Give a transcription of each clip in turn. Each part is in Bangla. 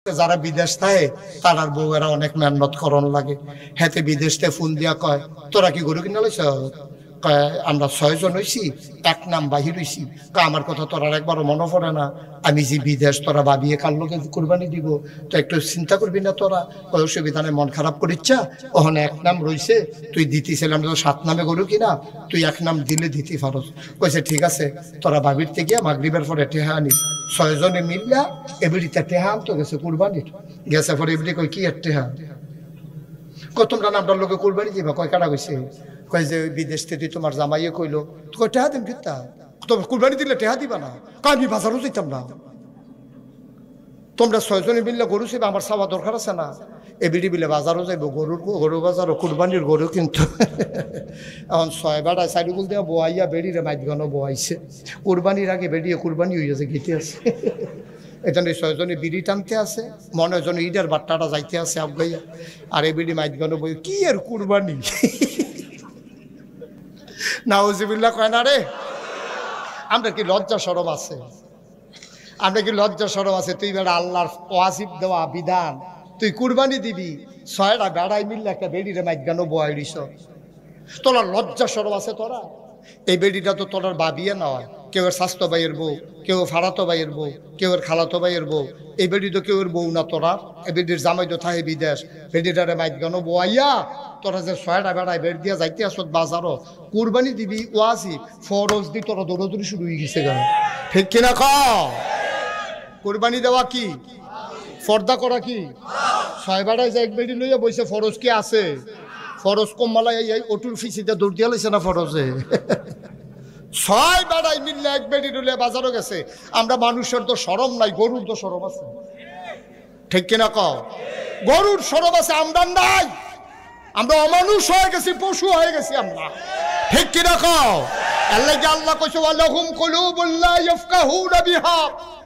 যারা বিদেশ থাকে তারার বউয়েরা অনেক মেহনত করন লাগে। হেতে বিদেশ থেকে ফোন দিয়া কয় তোরা কি গরু কিনা লইছ? কয় আমরা 6 জন হইছি, এক নাম বাহির হইছি। কয় আমার কথা তোর একবারও মনে পড়ে না? আমি যে বিদেশ তোরা ভাবিয়ে কার লোকে কুরবানি দিব, তো একটু চিন্তা করবি না তোরা? কয় অসুবিধা নেই, মন খারাপ করিচ্ছা, ওখানে এক নাম রইছে, তুই দিতেছিলাম তো 7 নামে গরু কিনা, তুই এক নাম দিলে দিতে পারস। কইছে ঠিক আছে, তোরা ভাবির থেকে মাগরিবের পরে টেহা আনিস। 6 জনে মিললা এবিড়িতে টেহা আনতো গেছে কুরবানির। গেছে পরে এবিড়ি কই কি টেহা? কয় তোমরা নামটার লোকে কুরবানি দিবা? কয় কাটা কইছে? কয় যে ওই বিদেশ থেকে তোমার জামাইয়ে কইলো কয় টেহা দিম কিতা, তোমার কুরবানি দিলে টেহা দিবা না? কয় আমি বাজারও যাইতাম না, তোমরা 6 জনে মিললে গরু ছিবা, আমার চাওয়া দরকার আছে না? এবিডি বিলে বাজারও যাইব, গরু বাজারও কুরবানির গরু কিন্তু এখন 6 বেড়ায় সাইডুকুল দেওয়া বোয়াইয়া বেড়িরে মাইদগানো বোয়াইছে। কুরবানির আগে বেড়িয়ে কুরবানি হইয়াছে, গেতে আছে। এখানে 6 জনে বিড়ি টানতে আছে, মনে জন ঈদের বাট্টাটা যাইতে আছে আবগাইয়া, আর এই বিড়ি মাইদগানো বই কি আর কুরবানি। নাউজুবিল্লাহ কয় না রে। আমরা কি লজ্জা শরম আছে? আমরা কি লজ্জা শরম আছে? তুই বেড়া আল্লাহর ওয়াজিব দেওয়া বিধান, তুই কুরবানি দিবি, 6টা বেড়াই মিললে একটা বেড়িরে মাইদগানো বয় দিছ, তোরা লজ্জা শরম আছে তোরা? এই বেড়িটা তো তোরার ভাবিয়ে নেওয়া, কেউ এর স্বাস্থ্য ভাইয়ের বউ, কেউ ফাড়াতো ভাইয়ের বউ, কেউ এর খালাতো ভাইয়ের বউ। এই বেড়ি তো কেউ এর বউ না তোরা, এই বেডির জামাই তো থাকে বিদেশ, বেডিটারে মাইদগানো বয়াইয়া তোরা যে 6টা বেড়ায় বেড় দিয়া যাইতে আসত বাজারও, কুরবানি দিবি ওয়াজিব, ফরজ দি তোরা দৌড়দৌড়ি শুরু হয়ে গেছে গা, ঠিক কিনা ক? কুরবানি দেওয়া কি? ফর্দা করা কি? 6 বেড়ায় যে এক বেড়ি লইয়া বইছে, ফরজ কি আছে? ফরজ কমমালাই এই অটুর ফিসিতে দৌড় দিয়া লইছে না ফরজে? 6 বেড়াই মিললে এক বেড়ি লইয়া বাজারও গেছে। আমরা মানুষের তো শরম নাই, গরুর তো শরম আছে, ঠিক কিনা ক? গরুর শরম আছে, আমরা নাই। আমরা অমানুষ হয়ে গেছি, পশু হয়ে গেছি আমরা, ঠিক কিনা ক? আল্লাহ কইছে ওয়ালাহুম কুলুবুল লা ইয়াফকাহুনা বিহা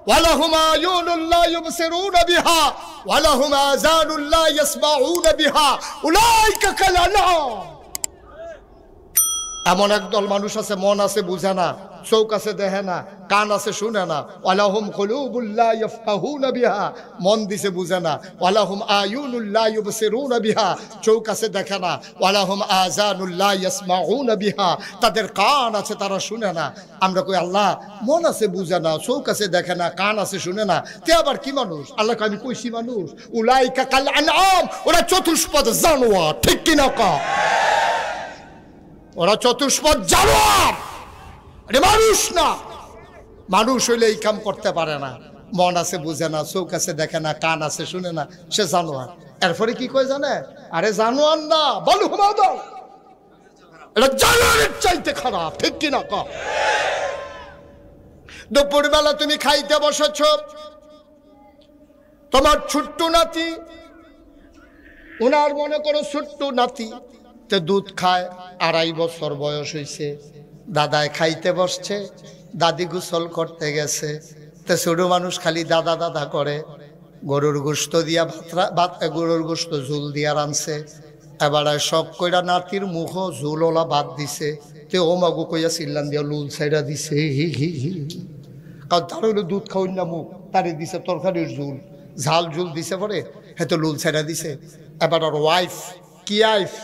ওয়ালাহুম আয়ুনুল লা ইউবসিরুনা বিহা ওয়ালাহুম আযানুল লা ইয়াসমাউনা বিহা উলাইকা কাল আনআম। এমন একদল মানুষ আছে, মন আছে বুঝে না, চোখ আছে দেখে না, কান আছে শুনে না। ওয়ালাহুম কুলুবুল লা ইয়াফকাহুনা বিহা, মন দিছে বুঝে না। ওয়ালাহুম আয়ুনুল লা ইউবসিরুনা বিহা, চোখ আছে দেখে না। ওয়ালাহুম আযানুল লা ইয়াসমাউনা বিহা, তাদের কান আছে তারা শুনে না। আমরা কই আল্লাহ মন আছে বুঝে না, চোখ আছে দেখে না, কান আছে শুনে না, তে আবার কি মানুষ? আল্লাহ আমি কইছি মানুষ। উলাইকা কাল আনআম, ওরা চতুষ্পদ জানোয়ার, ঠিক কিনা ক? ওরা চতুষ্পদ জানোয়ার, মানুষ না। মানুষ হইলে এই কাম করতে পারে না, মন আছে বুঝে না, চোখ আছে দেখে না, কান আছে শুনে না, সে জানোয়ার। এরপরে কি কয় জানে? আরে জানোয়ার না, বলু হুমাদাও, এটা জানোয়ারের চাইতে খারাপ, ঠিক কিনা ক? দুপুরবেলা তুমি খাইতে বসেছ, তোমার ছোট্ট নাতি, উনার মনে করো ছোট্ট নাতি, তে দুধ খায়, 2.5 বছর বয়স হয়েছে, দাদায় খাইতে বসছে, দাদি গোসল করতে গেছে, তে ছোট মানুষ খালি দাদা দাদা করে। গরুর গোস্ত দিয়া ভাত, গরুর গোস্ত ঝুল দিয়া রানছে, এবার শখ কইরা নাতির মুখ ঝুলওলা ভাত দিছে, তে ও মাগু কইয়া চিল্লান দিয়া লুল ছাইরা দিছে। হি হি হি, কারণ তার হইলো দুধ খাওয়াই না মুখ, তারে দিছে তরকারির ঝুল, ঝাল ঝুল দিছে, পরে হেতো লুল ছাইরা দিছে। এবার ওর ওয়াইফ, কি আইফ,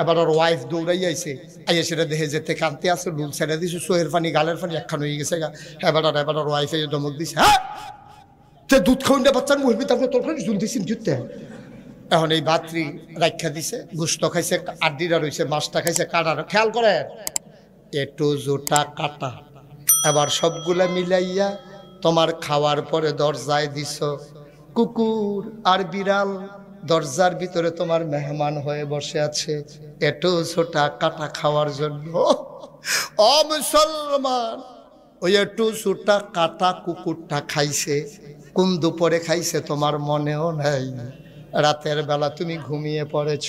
এবার ওর ওয়াইফ দৌড়াই আইছে, আইয়া সেটা দেখে যেতে কানতে আছে, লুল ছেড়ে দিছে, সোহের পানি গালের পানি একখান হয়ে গেছে গা। এবার ওর ওয়াইফ এসে ধমক দিছে, হ্যাঁ তে দুধ খাওয়ান না বাচ্চার মুহবি, তারপরে তোর খানি ঝুল দিছেন জুতে। এখন এই ভাতৃ রাখা দিছে, গুস্ত খাইছে, আড্ডিরা রয়েছে, মাছটা খাইছে, কাটার খেয়াল করে একটু জোটা কাটা। এবার সবগুলা মিলাইয়া তোমার খাওয়ার পরে দরজায় দিছ, কুকুর আর বিড়াল দরজার ভিতরে তোমার মেহমান হয়ে বসে আছে একটু ছোটা কাটা খাওয়ার জন্য। ও মুসলমান, ওই একটু ছোটা কাটা কুকুরটা খাইছে, কোন দুপুরে খাইছে তোমার মনেও নাই। রাতের বেলা তুমি ঘুমিয়ে পড়েছ,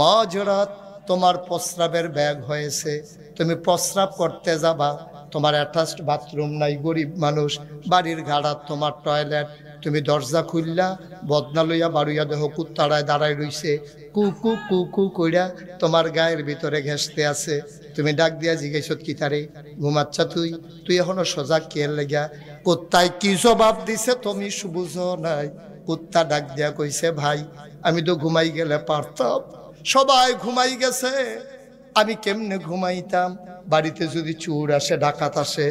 মাঝরাত তোমার প্রস্রাবের ব্যাগ হয়েছে, তুমি প্রস্রাব করতে যাবা, তোমার অ্যাটাচড বাথরুম নাই, গরিব মানুষ, বাড়ির গাড়া তোমার টয়লেট, তুমি দরজা খুললা, বদনা লইয়া বাড়ুইয়া দেহ কুত্তাড়ায় দাঁড়ায় রইছে, কু কু কু কু কইরা তোমার গায়ের ভিতরে ঘেঁষতে আছে। তুমি ডাক দিয়া জিজ্ঞাসা কি তারে, ঘুমাচ্ছা তুই? তুই এখনো সজাগ কে লেগা? কুত্তায় কি জবাব দিছে তুমি বুঝো নাই? কুত্তা ডাক দিয়া কইছে, ভাই আমি তো ঘুমাই গেলে পারতাম, সবাই ঘুমাই গেছে, আমি কেমনে ঘুমাইতাম? বাড়িতে যদি চোর আসে, ডাকাত আসে,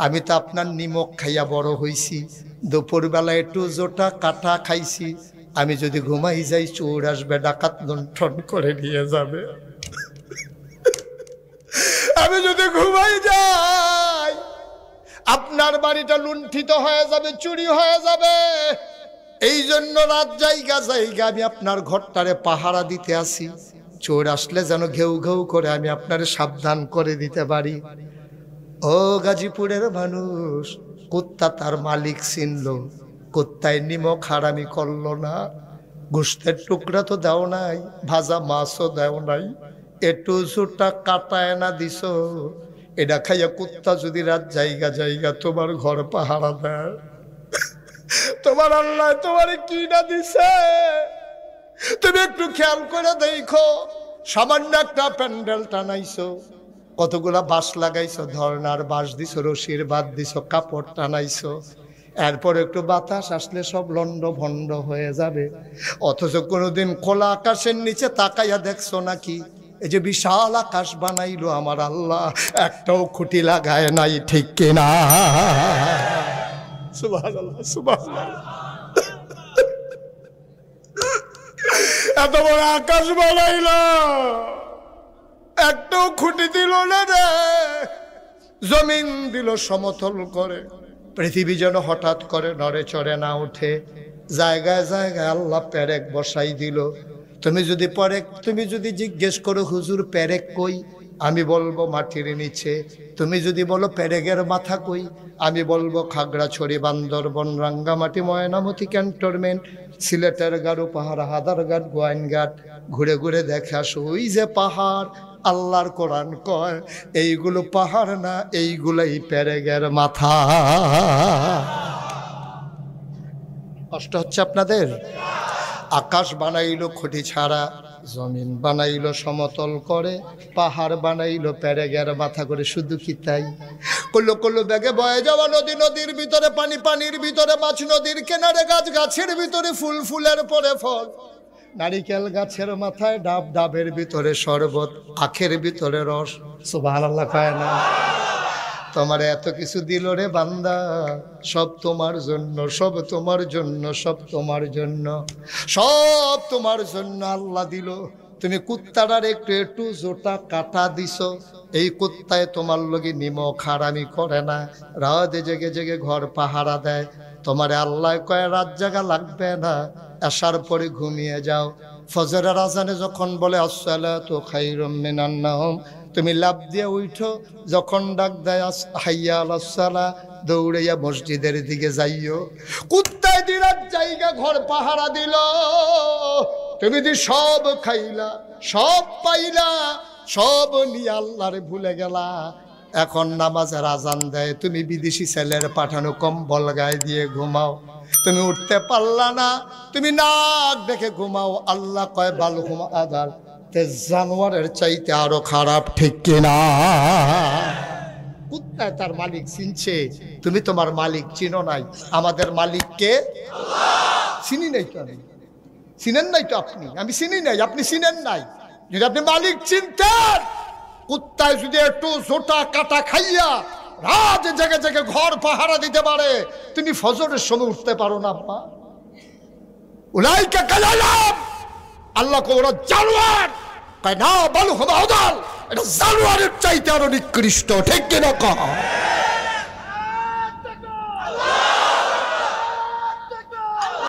আমি তো আপনার নিমক খাইয়া বড় হইছি, দুপুরবেলা একটু জোটা কাটা খাইছি, আমি যদি ঘুমাই যাই চোর আসবে, ডাকাত লুণ্ঠন করে নিয়ে যাবে। আমি যদি ঘুমাই যাই আপনার বাড়িটা লুণ্ঠিত হয়ে যাবে, চুরি হয়ে যাবে। এই জন্য রাত জায়গা জায়গা আমি আপনার ঘরটারে পাহারা দিতে আসি, চোর আসলে যেন ঘেউ ঘেউ করে আমি আপনারে সাবধান করে দিতে পারি। ও গাজীপুরের মানুষ, কুত্তা তার মালিক চিনল, কুত্তায় নিমক হারামি করলো না, গোশতের টুকরা তো দাও নাই, ভাজা মাছও দাও নাই, একটু জোটা কাটায় না দিস, এটা খাইয়া কুত্তা যদি রাত জায়গা জায়গা তোমার ঘর পাহারা দেয়, তোমার আল্লাহ তোমার কি না দিছে তুমি একটু খেয়াল করে দেখো। সামান্য একটা প্যান্ডেল টানাইছো, কতগুলা বাঁশ লাগাইছো, ধরনার বাঁশ দিছো, রশির বাদ দিছো, কাপড় টানাইছো, এরপর একটু বাতাস আসলে সব লন্ড ভন্ড হয়ে যাবে। অথচ কোনোদিন খোলা আকাশের নিচে তাকাইয়া দেখছো নাকি? এই যে বিশাল আকাশ বানাইলো আমার আল্লাহ, একটাও খুঁটি লাগায় নাই, ঠিক কিনা? সুবহানাল্লাহ, সুবহানাল্লাহ। এত বড় আকাশ বানাইলো, একটাও খুঁটি দিল না রে, জমিন দিল সমতল করে, পৃথিবী যেন হঠাৎ করে নড়ে চড়ে না ওঠে, জায়গায় জায়গায় আল্লাহ পেরেক বসাই দিল। তুমি যদি জিজ্ঞেস করো হুজুর পেরেক কই, আমি বলবো মাটির নিচে। তুমি যদি বলো পেরেকের মাথা কই, আমি বলবো খাগড়াছড়ি, বান্দরবন, রাঙ্গামাটি, ময়নামতি ক্যান্টনমেন্ট, সিলেটের গারো পাহাড়, হাদারঘাট, গোয়াইনঘাট ঘুরে ঘুরে দেখে আসো, ওই যে পাহাড়, আল্লাহর কোরআন কয় এইগুলো পাহাড় না, এইগুলোই পেরেকের মাথা। কষ্ট হচ্ছে আপনাদের? আকাশ বানাইলো খুঁটি ছাড়া, জমিন বানাইলো সমতল করে, পাহাড় বানাইলো পেরেকের মাথা করে। শুধু কি তাই? কল্লো কল্লো ব্যাগে বয়ে যাওয়া নদী, নদীর ভিতরে পানি, পানির ভিতরে মাছ, নদীর কিনারে গাছ, গাছের ভিতরে ফুল, ফুলের পরে ফল, নারিকেল গাছের মাথায় ডাব, ডাবের ভিতরে শরবত, আখের ভিতরে রস। সুবহানাল্লাহ কয় না? তোমার এত কিছু দিল রে বান্দা, সব তোমার জন্য, সব তোমার জন্য, সব তোমার জন্য, সব তোমার জন্য আল্লাহ দিল। তুমি কুত্তাটার একটু একটু জোটা কাটা দিছ, এই কুত্তায় তোমার লগে নিমক হারামি করে না, রাতে জেগে জেগে ঘর পাহারা দেয়। তোমারে আল্লাহ কয় রাত জাগা লাগবে না, আসার পরে ঘুমিয়ে যাও। ফজরের আজানে যখন বলে আসসালাতু খায়রুম মিনান নাওম, তুমি লাফ দিয়ে উঠো, যখন ডাক দেয় হাইয়া আলাস সালাহ, দৌড়াইয়া মসজিদের দিকে যাইও। কুত্তায় দিরাত জায়গা ঘর পাহারা দিল, তুমি দি সব খাইলা, সব পাইলা, সব নিয়ে আল্লাহরে ভুলে গেলা। এখন নামাজের আজান দেয়, তুমি বিদেশি ছেলের পাঠানো কম্বল গায়ে দিয়ে ঘুমাও, তুমি উঠতে পারলা না, তুমি নাক দেখে ঘুমাও। আল্লাহ কয় বাল ঘুমা আদার জানোয়ারের চাইতে আরো খারাপ, ঠিক কিনা? কুত্তায় তার মালিক চিনছে, তুমি তোমার মালিক চিনো নাই। আমাদের মালিককে চিনি নাই তো, আমি চিনেন নাই তো, আপনি আমি চিনি নাই, আপনি চিনেন নাই। যদি আপনি মালিক চিনতেন, কুত্তায় যদি একটু জোটা কাটা খাইয়া রাত জেগে জেগে ঘর পাহারা দিতে পারে, তুমি ফজরের সময় উঠতে পারো না? আব্বা উলাইকা কালালাম, আল্লাহ কো ওরা জানোয়ার, কয় না বালু হুমা উদাল, এটা জানোয়ারের চাইতে আরো নিকৃষ্ট, ঠিক কিনা?